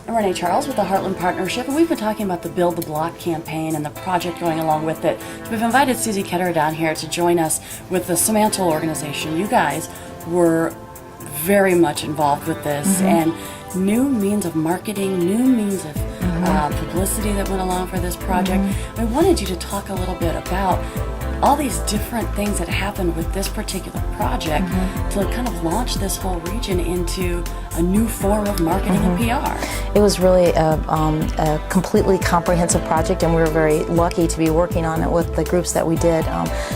I'm Renee Charles with the Heartland Partnership, and we've been talking about the Build the Block campaign and the project going along with it. So we've invited Susie Ketterer down here to join us with the Simantel organization. You guys were very much involved with this, and new means of marketing, new means of publicity that went along for this project. I wanted you to talk a little bit about all these different things that happened with this particular project to kind of launch this whole region into a new form of marketing and PR. It was really a completely comprehensive project, and we were very lucky to be working on it with the groups that we did.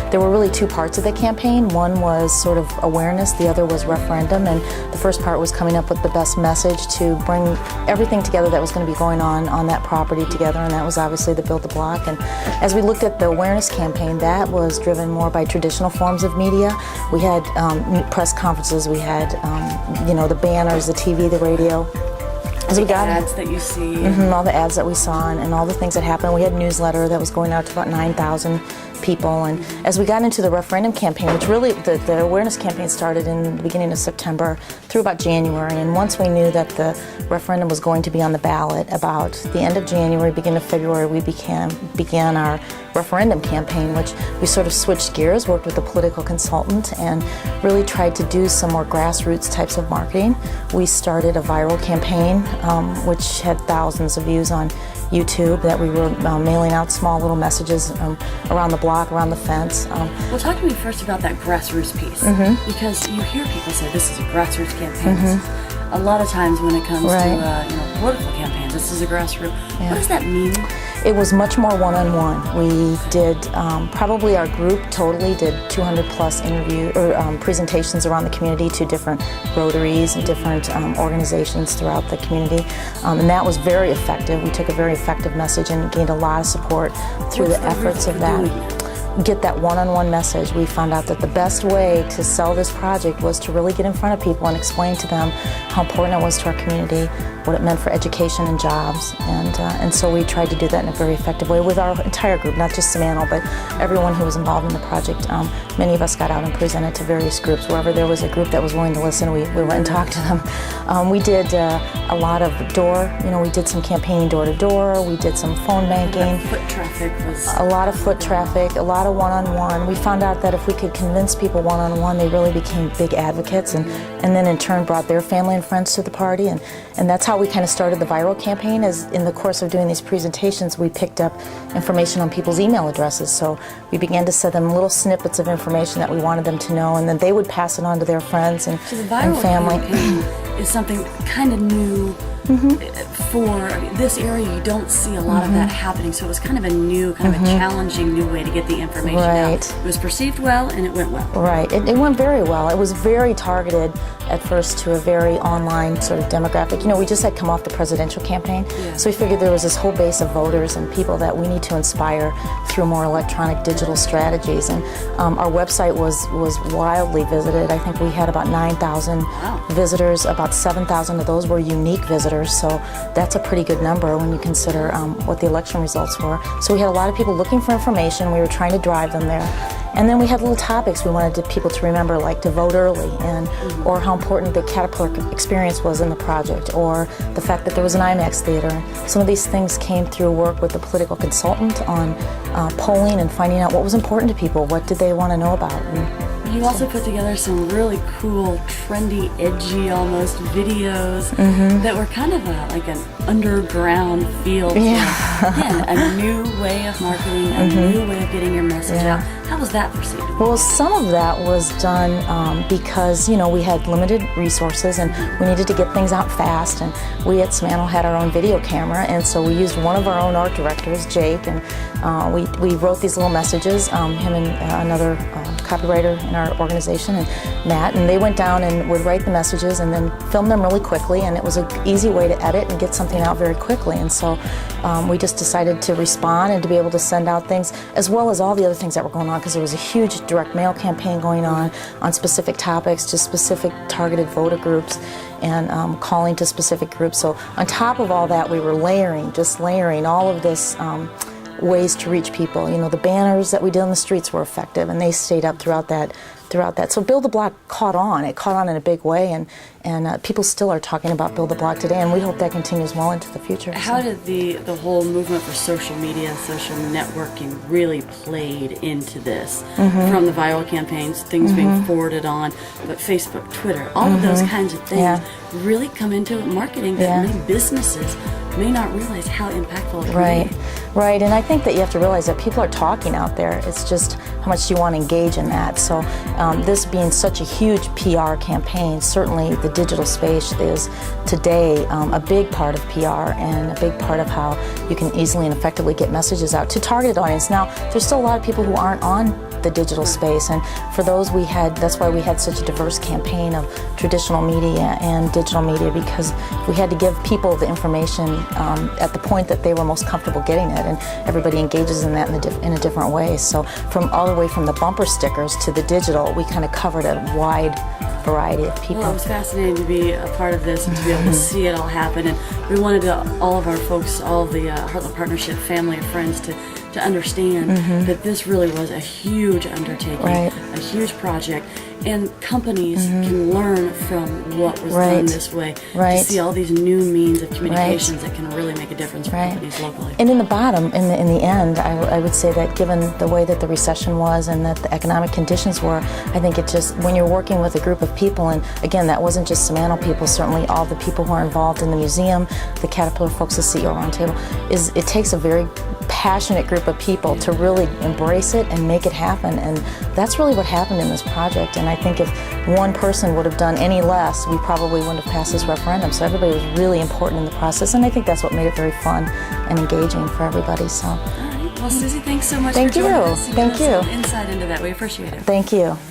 There were really two parts of the campaign. One was sort of awareness, the other was referendum, and the first part was coming up with the best message to bring everything together that was going to be going on that property together, and that was obviously the Build the Block. And as we looked at the awareness campaign, that was driven more by traditional forms of media. We had press conferences, we had the banners, the TV, the radio. As we got ads that you see. All the ads that we saw and all the things that happened. We had a newsletter that was going out to about 9,000 people. And as we got into the referendum campaign, which really, the awareness campaign started in the beginning of September through about January. And once we knew that the referendum was going to be on the ballot, about the end of January, beginning of February, we began our referendum campaign, which we sort of switched gears, worked with a political consultant, and really tried to do some more grassroots types of marketing. We started a viral campaign, which had thousands of views on YouTube, that we were mailing out small little messages around the block, around the fence. Well, talk to me first about that grassroots piece, because you hear people say this is a grassroots campaign. A lot of times when it comes to political campaigns, this is a grassroots. Yeah. What does that mean? It was much more one-on-one. We did, probably our group totally did 200 plus presentations around the community to different Rotaries and different organizations throughout the community. And that was very effective. We took a very effective message and gained a lot of support through the efforts of that. Get that one-on-one message. We found out that the best way to sell this project was to really get in front of people and explain to them how important it was to our community, what it meant for education and jobs, and so we tried to do that in a very effective way with our entire group, not just Simantel, but everyone who was involved in the project. Many of us got out and presented to various groups. Wherever there was a group that was willing to listen, we went and talked to them. We did a lot of we did some campaigning door to door. We did some phone banking. Foot traffic was a lot of foot traffic, a lot of one-on-one. We found out that if we could convince people one-on-one, they really became big advocates, and then in turn brought their family and friends to the party, and that's how we kind of started the viral campaign. As in the course of doing these presentations, we picked up information on people's email addresses, so we began to send them little snippets of information that we wanted them to know, and then they would pass it on to their friends and family. Campaign is something kind of new. For this area, you don't see a lot of that happening, so it was kind of a new, kind of a challenging new way to get the information out. It was perceived well, and it went well. Right, it went very well. It was very targeted at first to a very online sort of demographic. We just had come off the presidential campaign, so we figured there was this whole base of voters and people that we need to inspire through more electronic digital strategies. And our website was wildly visited. I think we had about 9,000 visitors. About 7,000 of those were unique visitors. So that's a pretty good number when you consider what the election results were. So we had a lot of people looking for information. We were trying to drive them there. And then we had little topics we wanted people to remember, like to vote early, or how important the Caterpillar experience was in the project, or the fact that there was an IMAX theater. Some of these things came through work with the political consultant on polling and finding out what was important to people, what did they want to know about. You also put together some really cool, trendy, edgy almost videos that were kind of like an underground feel. Again, a new way of marketing, a new way of getting your message out. How was that perceived? Well, some of that was done because, we had limited resources and we needed to get things out fast, and we at Simantel had our own video camera, and so we used one of our own art directors, Jake, and we wrote these little messages, him and another copywriter in our organization, and Matt, and they went down and would write the messages and then film them really quickly, and it was an easy way to edit and get something out very quickly. And so we just decided to respond and to be able to send out things, as well as all the other things that were going on, because there was a huge direct mail campaign going on specific topics to specific targeted voter groups, and calling to specific groups. So on top of all that, we were layering all of this ways to reach people. The banners that we did on the streets were effective, and they stayed up throughout that throughout that. So Build the Block caught on. It caught on in a big way, and people still are talking about Build the Block today, and we hope that continues well into the future. How did the whole movement for social media and social networking really played into this? From the viral campaigns, things being forwarded on, but Facebook, Twitter, all of those kinds of things really come into marketing that many businesses may not realize how impactful it can be. Right, and I think that you have to realize that people are talking out there. It's just how much you want to engage in that. So this being such a huge PR campaign, certainly the digital space is today a big part of PR and a big part of how you can easily and effectively get messages out to targeted audience. Now, there's still a lot of people who aren't on the digital space, and for those that's why we had such a diverse campaign of traditional media and digital media, because we had to give people the information at the point that they were most comfortable getting it, and everybody engages in that in a different way. So from all the way from the bumper stickers to the digital, we kind of covered a wide variety of people. Well, it was fascinating to be a part of this and to be able to see it all happen, and we wanted all of our folks, all of the Heartland Partnership family and friends to understand that this really was a huge undertaking, a huge project, and companies can learn from what was done this way to see all these new means of communications that can really make a difference for companies locally. And in the end, I would say that given the way that the recession was and that the economic conditions were, I think it just, when you're working with a group of people, and again, that wasn't just Simantel people, certainly all the people who are involved in the museum, the Caterpillar folks, the CEO Roundtable, it takes a very passionate group of people to really embrace it and make it happen, and that's really what happened in this project. And I think if one person would have done any less, we probably wouldn't have passed this referendum. So everybody was really important in the process, and I think that's what made it very fun and engaging for everybody. So, all right. Well, Susie, thanks so much for joining us. Thank you. Insight into that. We appreciate it. Thank you.